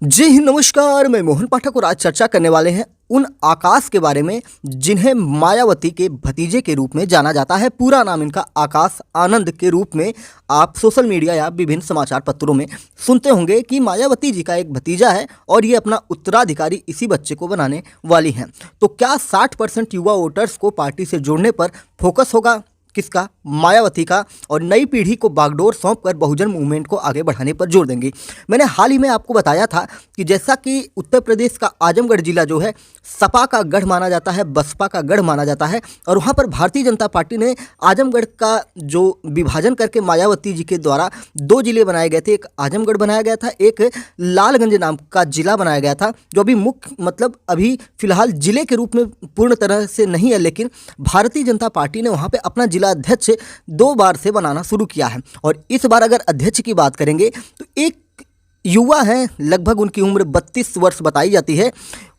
जी नमस्कार, मैं मोहन पाठक और आज चर्चा करने वाले हैं उन आकाश के बारे में जिन्हें मायावती के भतीजे के रूप में जाना जाता है। पूरा नाम इनका आकाश आनंद के रूप में आप सोशल मीडिया या विभिन्न समाचार पत्रों में सुनते होंगे कि मायावती जी का एक भतीजा है और ये अपना उत्तराधिकारी इसी बच्चे को बनाने वाली हैं। तो क्या 60% युवा वोटर्स को पार्टी से जोड़ने पर फोकस होगा? किसका? मायावती का। और नई पीढ़ी को बागडोर सौंपकर बहुजन मूवमेंट को आगे बढ़ाने पर जोर देंगे। मैंने हाल ही में आपको बताया था कि जैसा कि उत्तर प्रदेश का आजमगढ़ जिला जो है सपा का गढ़ माना जाता है, बसपा का गढ़ माना जाता है, और वहाँ पर भारतीय जनता पार्टी ने आजमगढ़ का जो विभाजन करके मायावती जी के द्वारा 2 जिले बनाए गए थे। एक आजमगढ़ बनाया गया था, एक लालगंज नाम का जिला बनाया गया था, जो अभी मुख्य मतलब अभी फिलहाल जिले के रूप में पूर्ण तरह से नहीं है, लेकिन भारतीय जनता पार्टी ने वहाँ पे अपना जिला अध्यक्ष 2 बार से बनाना शुरू किया है। और इस बार अगर अध्यक्ष की बात करेंगे तो एक युवा हैं, लगभग उनकी उम्र 32 वर्ष बताई जाती है।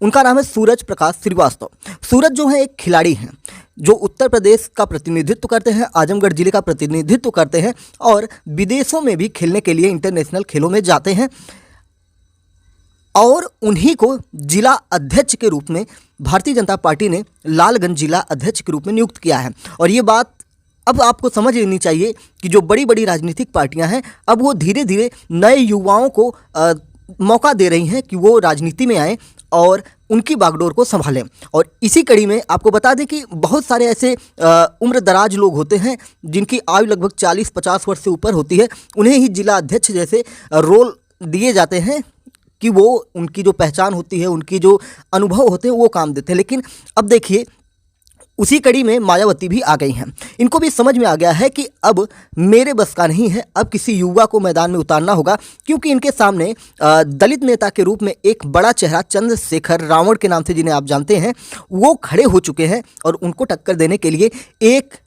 उनका नाम है सूरज प्रकाश श्रीवास्तव। सूरज जो है एक खिलाड़ी हैं जो उत्तर प्रदेश का प्रतिनिधित्व करते हैं, आजमगढ़ जिले का प्रतिनिधित्व करते हैं और विदेशों में भी खेलने के लिए इंटरनेशनल खेलों में जाते हैं। और उन्हीं को जिला अध्यक्ष के रूप में भारतीय जनता पार्टी ने लालगंज जिला अध्यक्ष के रूप में नियुक्त किया है। और ये बात अब आपको समझ लेनी चाहिए कि जो बड़ी बड़ी राजनीतिक पार्टियां हैं अब वो धीरे धीरे नए युवाओं को मौका दे रही हैं कि वो राजनीति में आएँ और उनकी बागडोर को संभालें। और इसी कड़ी में आपको बता दें कि बहुत सारे ऐसे उम्र दराज लोग होते हैं जिनकी आयु लगभग 40-50 वर्ष से ऊपर होती है, उन्हें ही जिला अध्यक्ष जैसे रोल दिए जाते हैं कि वो उनकी जो पहचान होती है, उनकी जो अनुभव होते हैं वो काम देते हैं। लेकिन अब देखिए उसी कड़ी में मायावती भी आ गई हैं। इनको भी समझ में आ गया है कि अब मेरे बस का नहीं है, अब किसी युवा को मैदान में उतारना होगा, क्योंकि इनके सामने दलित नेता के रूप में एक बड़ा चेहरा चंद्रशेखर रावण के नाम से जिन्हें आप जानते हैं वो खड़े हो चुके हैं। और उनको टक्कर देने के लिए एक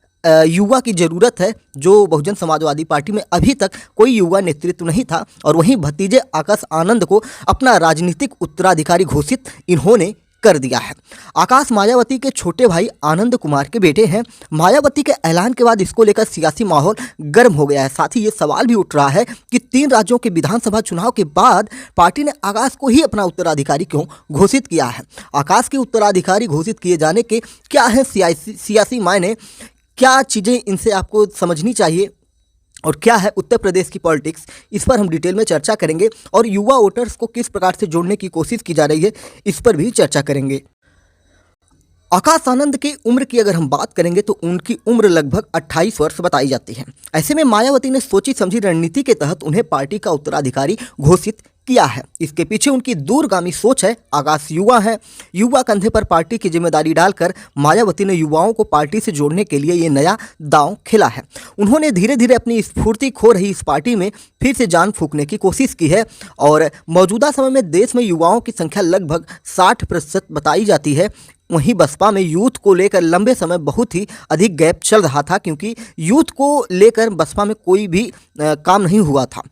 युवा की ज़रूरत है, जो बहुजन समाजवादी पार्टी में अभी तक कोई युवा नेतृत्व नहीं था। और वहीं भतीजे आकाश आनंद को अपना राजनीतिक उत्तराधिकारी घोषित इन्होंने कर दिया है। आकाश मायावती के छोटे भाई आनंद कुमार के बेटे हैं। मायावती के ऐलान के बाद इसको लेकर सियासी माहौल गर्म हो गया है। साथ ही ये सवाल भी उठ रहा है कि 3 राज्यों के विधानसभा चुनाव के बाद पार्टी ने आकाश को ही अपना उत्तराधिकारी क्यों घोषित किया है। आकाश के उत्तराधिकारी घोषित किए जाने के क्या है सियासी मायने, क्या चीज़ें इनसे आपको समझनी चाहिए और क्या है उत्तर प्रदेश की पॉलिटिक्स, इस पर हम डिटेल में चर्चा करेंगे। और युवा वोटर्स को किस प्रकार से जोड़ने की कोशिश की जा रही है इस पर भी चर्चा करेंगे। आकाश आनंद की उम्र की अगर हम बात करेंगे तो उनकी उम्र लगभग 28 वर्ष बताई जाती है। ऐसे में मायावती ने सोची समझी रणनीति के तहत उन्हें पार्टी का उत्तराधिकारी घोषित किया है। इसके पीछे उनकी दूरगामी सोच है। आकाश युवा है, युवा कंधे पर पार्टी की जिम्मेदारी डालकर मायावती ने युवाओं को पार्टी से जोड़ने के लिए ये नया दांव खेला है। उन्होंने धीरे धीरे अपनी स्फूर्ति खो रही इस पार्टी में फिर से जान फूंकने की कोशिश की है। और मौजूदा समय में देश में युवाओं की संख्या लगभग 60% बताई जाती है। वहीं बसपा में यूथ को लेकर लंबे समय बहुत ही अधिक गैप चल रहा था, क्योंकि यूथ को लेकर बसपा में कोई भी काम नहीं हुआ था।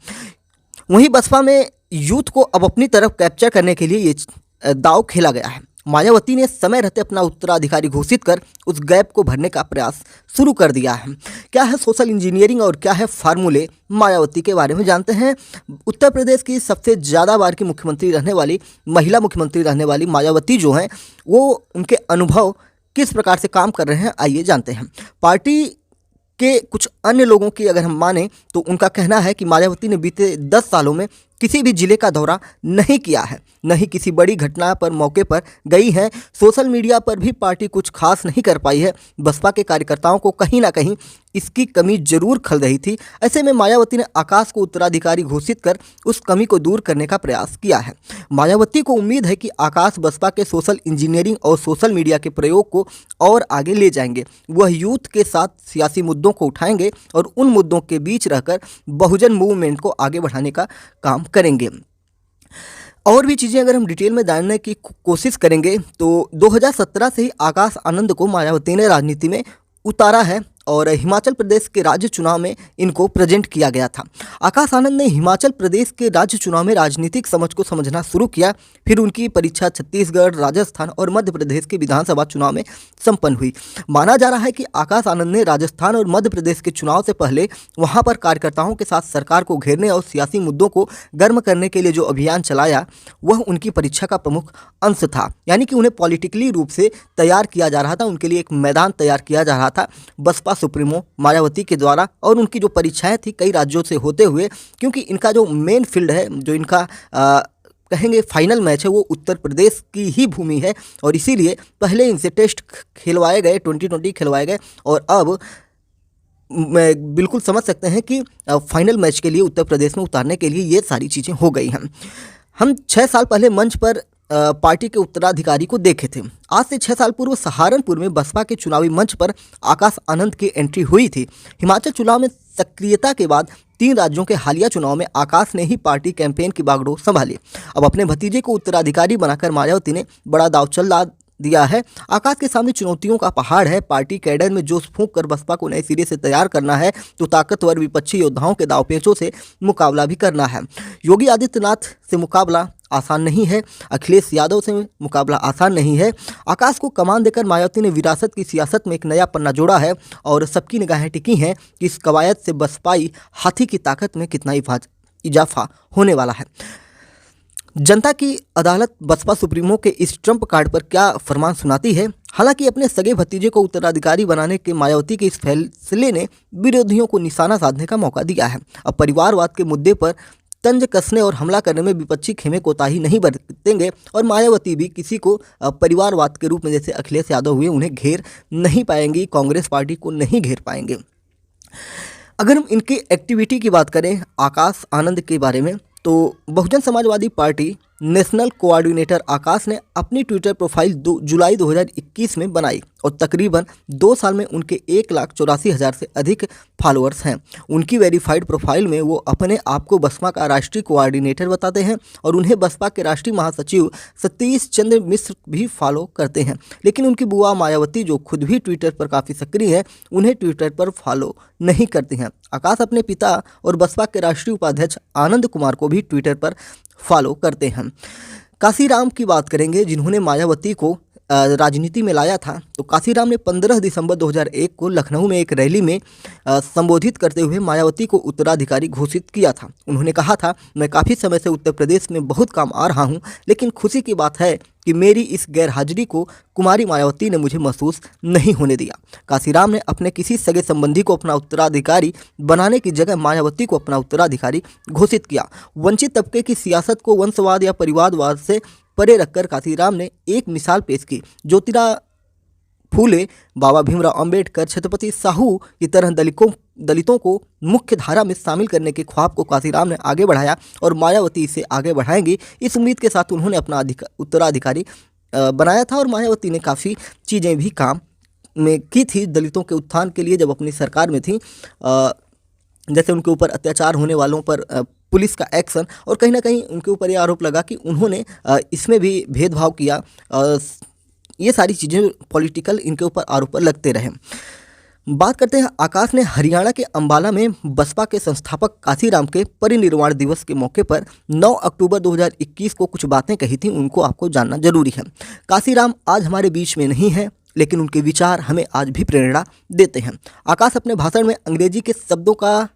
वहीं बसपा में यूथ को अब अपनी तरफ कैप्चर करने के लिए ये दांव खेला गया है। मायावती ने समय रहते अपना उत्तराधिकारी घोषित कर उस गैप को भरने का प्रयास शुरू कर दिया है। क्या है सोशल इंजीनियरिंग और क्या है फार्मूले, मायावती के बारे में जानते हैं। उत्तर प्रदेश की सबसे ज़्यादा बार की मुख्यमंत्री रहने वाली, महिला मुख्यमंत्री रहने वाली मायावती जो हैं वो उनके अनुभव किस प्रकार से काम कर रहे हैं, आइए जानते हैं। पार्टी के कुछ अन्य लोगों की अगर हम माने तो उनका कहना है कि मायावती ने बीते 10 सालों में किसी भी जिले का दौरा नहीं किया है, न ही किसी बड़ी घटना पर मौके पर गई हैं। सोशल मीडिया पर भी पार्टी कुछ खास नहीं कर पाई है। बसपा के कार्यकर्ताओं को कहीं ना कहीं इसकी कमी जरूर खल रही थी। ऐसे में मायावती ने आकाश को उत्तराधिकारी घोषित कर उस कमी को दूर करने का प्रयास किया है। मायावती को उम्मीद है कि आकाश बसपा के सोशल इंजीनियरिंग और सोशल मीडिया के प्रयोग को और आगे ले जाएंगे। वह यूथ के साथ सियासी मुद्दों को उठाएंगे और उन मुद्दों के बीच रहकर बहुजन मूवमेंट को आगे बढ़ाने का काम करेंगे। और भी चीज़ें अगर हम डिटेल में जानने की कोशिश करेंगे तो 2017 से ही आकाश आनंद को मायावती ने राजनीति में उतारा है और हिमाचल प्रदेश के राज्य चुनाव में इनको प्रेजेंट किया गया था। आकाश आनंद ने हिमाचल प्रदेश के राज्य चुनाव में राजनीतिक समझ को समझना शुरू किया। फिर उनकी परीक्षा छत्तीसगढ़, राजस्थान और मध्य प्रदेश के विधानसभा चुनाव में संपन्न हुई। माना जा रहा है कि आकाश आनंद ने राजस्थान और मध्य प्रदेश के चुनाव से पहले वहां पर कार्यकर्ताओं के साथ सरकार को घेरने और सियासी मुद्दों को गर्म करने के लिए जो अभियान चलाया वह उनकी परीक्षा का प्रमुख अंश था। यानी कि उन्हें पॉलिटिकली रूप से तैयार किया जा रहा था, उनके लिए एक मैदान तैयार किया जा रहा था बसपा सुप्रीमो मायावती के द्वारा। और उनकी जो परीक्षाएं थी कई राज्यों से होते हुए, क्योंकि इनका जो मेन फील्ड है, जो इनका कहेंगे फाइनल मैच है, वो उत्तर प्रदेश की ही भूमि है और इसीलिए पहले इनसे टेस्ट खिलवाए गए, 2020 खिलवाए गए और अब बिल्कुल समझ सकते हैं कि फाइनल मैच के लिए उत्तर प्रदेश में उतारने के लिए ये सारी चीज़ें हो गई हैं। हम 6 साल पहले मंच पर पार्टी के उत्तराधिकारी को देखे थे। आज से 6 साल पूर्व सहारनपुर में बसपा के चुनावी मंच पर आकाश आनंद की एंट्री हुई थी। हिमाचल चुनाव में सक्रियता के बाद 3 राज्यों के हालिया चुनाव में आकाश ने ही पार्टी कैंपेन की बागडोर संभाली। अब अपने भतीजे को उत्तराधिकारी बनाकर मायावती ने बड़ा दांव चला दिया है। आकाश के सामने चुनौतियों का पहाड़ है। पार्टी कैडर में जोश फूंक कर बसपा को नए सिरे से तैयार करना है तो ताकतवर विपक्षी योद्धाओं के दांवपेचों से मुकाबला भी करना है। योगी आदित्यनाथ से मुकाबला आसान नहीं है, अखिलेश यादव से मुकाबला आसान नहीं है। आकाश को कमान देकर मायावती ने विरासत की सियासत में एक नया पन्ना जोड़ा है और सबकी निगाहें टिकी हैं कि इस कवायद से बसपाई हाथी की ताकत में कितना इजाफा होने वाला है। जनता की अदालत बसपा सुप्रीमो के इस ट्रम्प कार्ड पर क्या फरमान सुनाती है। हालांकि अपने सगे भतीजे को उत्तराधिकारी बनाने के मायावती के इस फैसले ने विरोधियों को निशाना साधने का मौका दिया है। अब परिवारवाद के मुद्दे पर तंज कसने और हमला करने में विपक्षी खेमे कोताही नहीं बरतेंगे और मायावती भी किसी को परिवारवाद के रूप में जैसे अखिलेश यादव हुए उन्हें घेर नहीं पाएंगी, कांग्रेस पार्टी को नहीं घेर पाएंगे। अगर हम इनकी एक्टिविटी की बात करें आकाश आनंद के बारे में, तो Bahujan Samajwadi party national coordinator आकाश ने अपनी ट्विटर प्रोफाइल जुलाई 2021 में बनाई और तकरीबन 2 साल में उनके 1,84,000 से अधिक फॉलोअर्स हैं। उनकी वेरीफाइड प्रोफाइल में वो अपने आप को बसपा का राष्ट्रीय कोऑर्डिनेटर बताते हैं और उन्हें बसपा के राष्ट्रीय महासचिव सतीश चंद्र मिश्र भी फॉलो करते हैं। लेकिन उनकी बुआ मायावती, जो खुद भी ट्विटर पर काफ़ी सक्रिय है, उन्हें ट्विटर पर फॉलो नहीं करती हैं। आकाश अपने पिता और बसपा के राष्ट्रीय उपाध्यक्ष आनंद कुमार को भी ट्विटर पर फॉलो करते हैं। काशीराम की बात करेंगे, जिन्होंने मायावती को राजनीति में लाया था। तो काशीराम ने 15 दिसंबर 2001 को लखनऊ में एक रैली में संबोधित करते हुए मायावती को उत्तराधिकारी घोषित किया था। उन्होंने कहा था, मैं काफ़ी समय से उत्तर प्रदेश में बहुत काम आ रहा हूं, लेकिन खुशी की बात है कि मेरी इस गैरहाजिरी को कुमारी मायावती ने मुझे महसूस नहीं होने दिया। काशीराम ने अपने किसी सगे संबंधी को अपना उत्तराधिकारी बनाने की जगह मायावती को अपना उत्तराधिकारी घोषित किया। वंचित तबके की सियासत को वंशवाद या परिवारवाद से परे रखकर काशीराम ने एक मिसाल पेश की। ज्योतिराव फूले, बाबा भीमराव अंबेडकर, छत्रपति साहू की तरह दलितों को मुख्य धारा में शामिल करने के ख्वाब को काशीराम ने आगे बढ़ाया और मायावती इसे आगे बढ़ाएंगी, इस उम्मीद के साथ उन्होंने अपना उत्तराधिकारी बनाया था। और मायावती ने काफ़ी चीज़ें भी काम में की थी दलितों के उत्थान के लिए जब अपनी सरकार में थी। जैसे उनके ऊपर अत्याचार होने वालों पर पुलिस का एक्शन, और कहीं ना कहीं उनके ऊपर ये आरोप लगा कि उन्होंने इसमें भी भेदभाव किया। ये सारी चीज़ें पॉलिटिकल इनके ऊपर आरोप लगते रहे। बात करते हैं आकाश ने हरियाणा के अंबाला में बसपा के संस्थापक काशीराम के परिनिर्वाण दिवस के मौके पर 9 अक्टूबर 2021 को कुछ बातें कही थी, उनको आपको जानना जरूरी है। काशीराम आज हमारे बीच में नहीं है, लेकिन उनके विचार हमें आज भी प्रेरणा देते हैं। आकाश अपने भाषण में अंग्रेजी के शब्दों का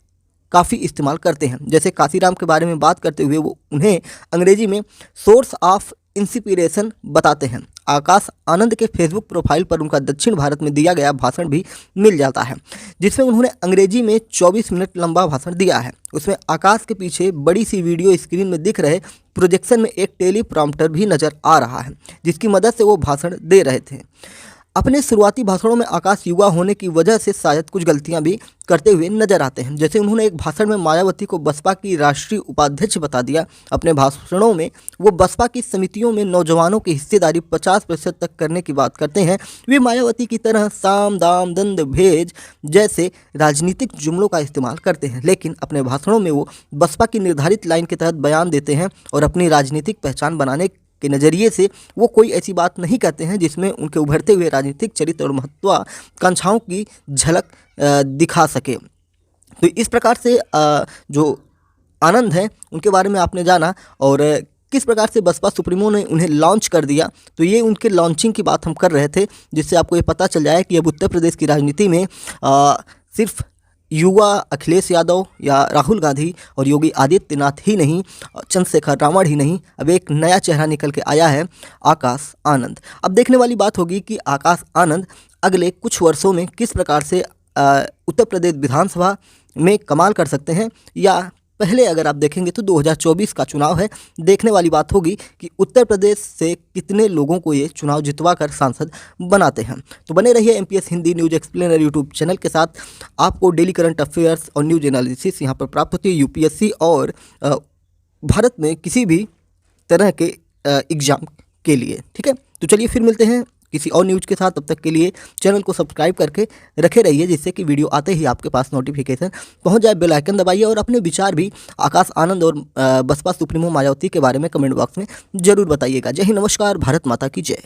काफ़ी इस्तेमाल करते हैं। जैसे काशीराम के बारे में बात करते हुए वो उन्हें अंग्रेजी में सोर्स ऑफ इंस्पिरेशन बताते हैं। आकाश आनंद के फेसबुक प्रोफाइल पर उनका दक्षिण भारत में दिया गया भाषण भी मिल जाता है, जिसमें उन्होंने अंग्रेजी में 24 मिनट लंबा भाषण दिया है। उसमें आकाश के पीछे बड़ी सी वीडियो स्क्रीन में दिख रहे प्रोजेक्शन में एक टेलीप्रॉम्प्टर भी नज़र आ रहा है, जिसकी मदद से वो भाषण दे रहे थे। अपने शुरुआती भाषणों में आकाश युवा होने की वजह से शायद कुछ गलतियां भी करते हुए नजर आते हैं। जैसे उन्होंने एक भाषण में मायावती को बसपा की राष्ट्रीय उपाध्यक्ष बता दिया। अपने भाषणों में वो बसपा की समितियों में नौजवानों की हिस्सेदारी 50% तक करने की बात करते हैं। वे मायावती की तरह साम दाम दंड भेद जैसे राजनीतिक जुमलों का इस्तेमाल करते हैं, लेकिन अपने भाषणों में वो बसपा की निर्धारित लाइन के तहत बयान देते हैं और अपनी राजनीतिक पहचान बनाने के नज़रिए से वो कोई ऐसी बात नहीं करते हैं जिसमें उनके उभरते हुए राजनीतिक चरित्र और महत्वाकांक्षाओं की झलक दिखा सके। तो इस प्रकार से जो आनंद हैं उनके बारे में आपने जाना और किस प्रकार से बसपा सुप्रीमो ने उन्हें लॉन्च कर दिया। तो ये उनके लॉन्चिंग की बात हम कर रहे थे, जिससे आपको ये पता चल जाए कि अब उत्तर प्रदेश की राजनीति में सिर्फ युवा अखिलेश यादव या राहुल गांधी और योगी आदित्यनाथ ही नहीं, चंद्रशेखर रावण ही नहीं, अब एक नया चेहरा निकल के आया है, आकाश आनंद। अब देखने वाली बात होगी कि आकाश आनंद अगले कुछ वर्षों में किस प्रकार से उत्तर प्रदेश विधानसभा में कमाल कर सकते हैं, या पहले अगर आप देखेंगे तो 2024 का चुनाव है, देखने वाली बात होगी कि उत्तर प्रदेश से कितने लोगों को ये चुनाव जितवा कर सांसद बनाते हैं। तो बने रहिए MPS Hindi news explainer YouTube channel के साथ। आपको डेली करंट अफेयर्स और न्यूज एनालिसिस यहाँ पर प्राप्त होती है यूपीएससी और भारत में किसी भी तरह के एग्ज़ाम के लिए। ठीक है, तो चलिए फिर मिलते हैं किसी और न्यूज़ के साथ। तब तक के लिए चैनल को सब्सक्राइब करके रखे रहिए, जिससे कि वीडियो आते ही आपके पास नोटिफिकेशन पहुंच जाए। बेल आइकन दबाइए और अपने विचार भी आकाश आनंद और बसपा सुप्रीमो मायावती के बारे में कमेंट बॉक्स में जरूर बताइएगा। जय हिंद, नमस्कार, भारत माता की जय।